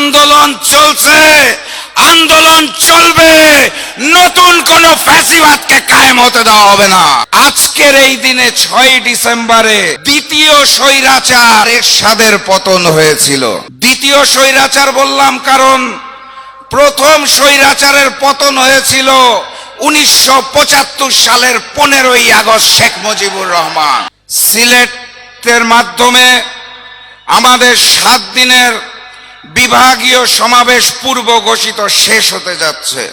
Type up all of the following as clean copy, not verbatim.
আন্দোলন চলছে, আন্দোলন চলবে, নতুন কোন ফ্যাসিবাদকে কায়েম হতে দেওয়া হবে না। আজকের এই দিনে 6 ডিসেম্বরে দ্বিতীয় স্বৈরাচার এরশাদের পতন হয়েছিল। দ্বিতীয় স্বৈরাচার বললাম কারণ প্রথম স্বৈরাচারের পতন হয়েছিল 1975 সালের 15ই আগস্ট শেখ মুজিবুর রহমান। সিলেটের মাধ্যমে আমাদের 7 দিনের বিভাগীয় সমাবেশ পূর্ব ঘোষিত শেষ হতে যাচ্ছে।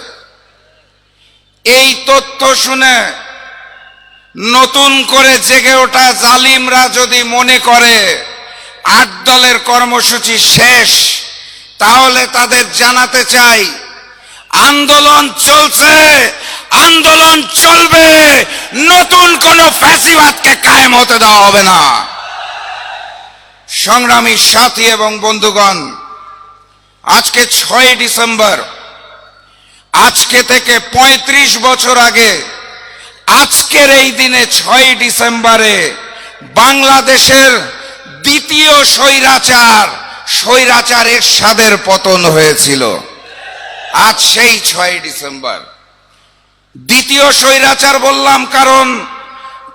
এই তথ্য শুনে নতুন করে জেগে ওঠা জালিমরা যদি মনে করে 8 দলের কর্মসূচি শেষ, তাহলে তাদের জানাতে চাই আন্দোলন চলছে, আন্দোলন চলবে, নতুন কোন ফ্যাসিবাদকে কায়েম হতে দেওয়া হবে না। সংগ্রামী সাথী এবং বন্ধুগণ, আজকে 6 ডিসেম্বর, আজকে থেকে 35 বছর আগে আজকের এই দিনে 6 ডিসেম্বরে বাংলাদেশের দ্বিতীয় স্বৈরাচার এরশাদের পতন হয়েছিল। আজ সেই 6 ডিসেম্বর। দ্বিতীয় স্বৈরাচার বললাম কারণ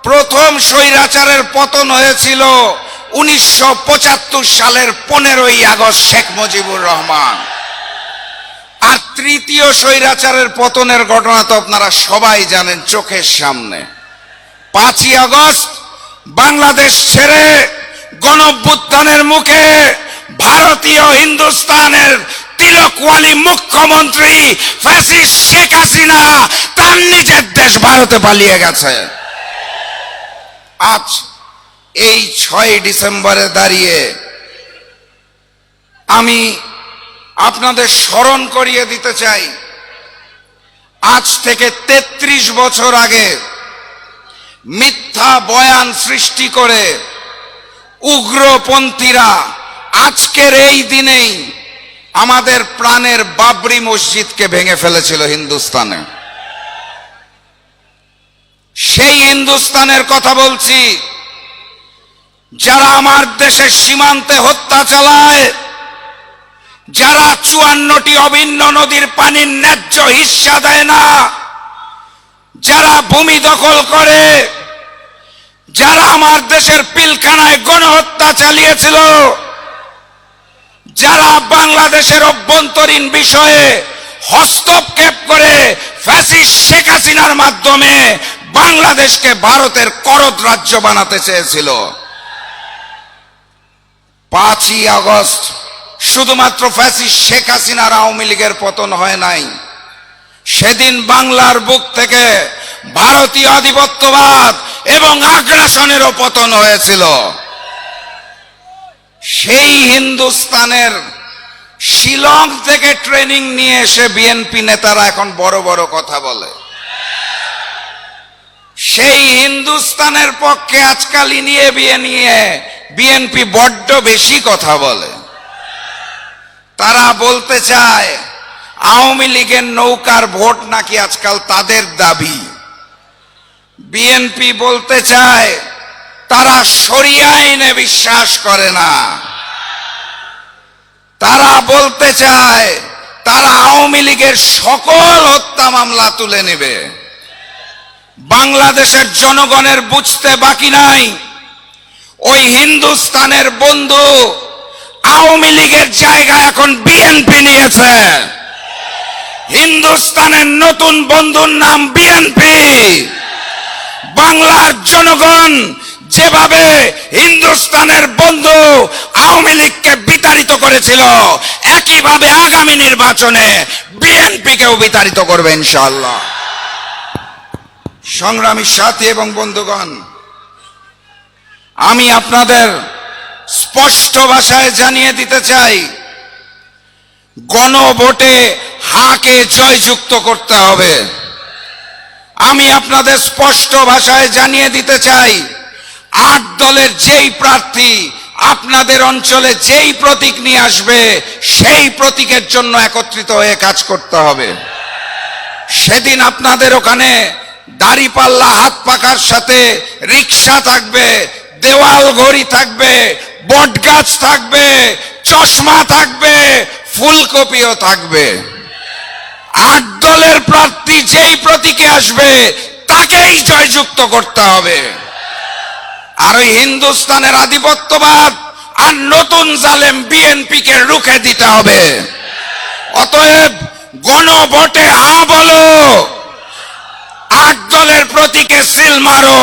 প্রথম স্বৈরাচারের পতন হয়েছিল 1975 সালের 15ই আগস্ট শেখ মুজিবুর রহমান। আর তৃতীয় স্বৈরাচারের পতনের ঘটনা তো আপনারা সবাই জানেন, চোখের সামনে। 5ই আগস্ট বাংলাদেশ ছেড়ে গণঅভ্যুত্থানের মুখে ভারতীয় হিন্দুস্তানের তিলকওয়ালি মুখ্যমন্ত্রী ফ্যাসিস্ট শেখ হাসিনা তার নিজের দেশ ভারতে পালিয়ে গেছে। আজ এই 6 ডিসেম্বরে দাঁড়িয়ে আমি আপনাদের স্মরণ করিয়ে দিতে চাই, আজ থেকে 33 বছর আগে মিথ্যা বয়ান সৃষ্টি করে উগ্রপন্থীরা আজকের এই দিনেই আমাদের প্রাণের বাবরি মসজিদকে ভেঙে ফেলেছিল হিন্দুস্তানে। সেই হিন্দুস্তানের কথা বলছি, যারা আমার দেশের সীমান্তে হত্যা চালায়, যারা 54টি অভিন্ন নদীর পানির ন্যায্য হিস্সা দেয় না, যারা ভূমি দখল করে, যারা আমার দেশের পিলখানায় গণহত্যা চালিয়েছিল, যারা বাংলাদেশের অভ্যন্তরীণ বিষয়ে হস্তক্ষেপ করে ফ্যাসিস্ট শেখ হাসিনার মাধ্যমে বাংলাদেশকে ভারতের করদ রাজ্য বানাতে চেয়েছিল। 5ই আগস্ট শুধুমাত্র ফ্যাসিস্ট শেখ হাসিনার আওয়ামী লীগের পতন হয় নাই, সেদিন বাংলার বুক থেকে ভারতীয় আধিপত্যবাদ এবং আগ্রাসনেরও পতন হয়েছিল। সেই হিন্দুস্তানের শিলং থেকে ট্রেনিং নিয়ে এসে বিএনপি নেতারা এখন বড় বড় কথা বলে। সেই হিন্দুস্তানের পক্ষে আজকাল নিয়ে বিএনপি বড্ড বেশি কথা বলে। তারা বলতে চায় আওয়ামী লীগের নৌকার ভোট নাকি আজকাল তাদের দাবি। বিএনপি বলতে চায় তারা শরিয়া আইনে বিশ্বাস করে না। তারা বলতে চায় তারা আওয়ামী লীগের সকল হত্যা মামলা তুলে নেবে। বাংলাদেশের জনগণের বুঝতে বাকি নাই, ওই হিন্দুস্তানের বন্ধু আওয়ামী লীগের জায়গা এখন বিএনপি নিয়েছে। হিন্দুস্তানের নতুন বন্ধুর নাম বিএনপি। বাংলার জনগণ যেভাবে হিন্দুস্তানের বন্ধু আওয়ামী লীগকে বিতাড়িত করেছিল, একইভাবে আগামী নির্বাচনে বিএনপিকেও বিতাড়িত করবে ইনশাআল্লাহ। সংগ্রামী সাথী এবং বন্ধুগণ, আমি আপনাদের স্পষ্ট ভাষায় জানিয়ে দিতে চাই, গণভোটে হাকে জয়যুক্ত করতে হবে। আমি আপনাদের স্পষ্ট ভাষায় জানিয়ে দিতে চাই, 8 দলের যেই প্রার্থী আপনাদের অঞ্চলে যেই প্রতীক নিয়ে আসবে, সেই প্রতীকের জন্য একত্রিত হয়ে কাজ করতে হবে। সেদিন আপনাদের ওখানে দাড়িপাল্লা হাত পাকার সাথে রিক্সা থাকবে, দেওয়াল ঘড়ি থাকবে, বটগাছ থাকবে, চশমা থাকবে, ফুলকপিও থাকবে। 8 দলের প্রার্থী যেই প্রতীকে আসবে তাকেই জয়যুক্ত করতে হবে। আর ওই হিন্দুস্তানের আধিপত্যবাদ আর নতুন জালেম বিএনপিকে রুখে দিতে হবে। অতএব গণভোটে হা বলো, 8 দলের প্রতীকে সিল মারো।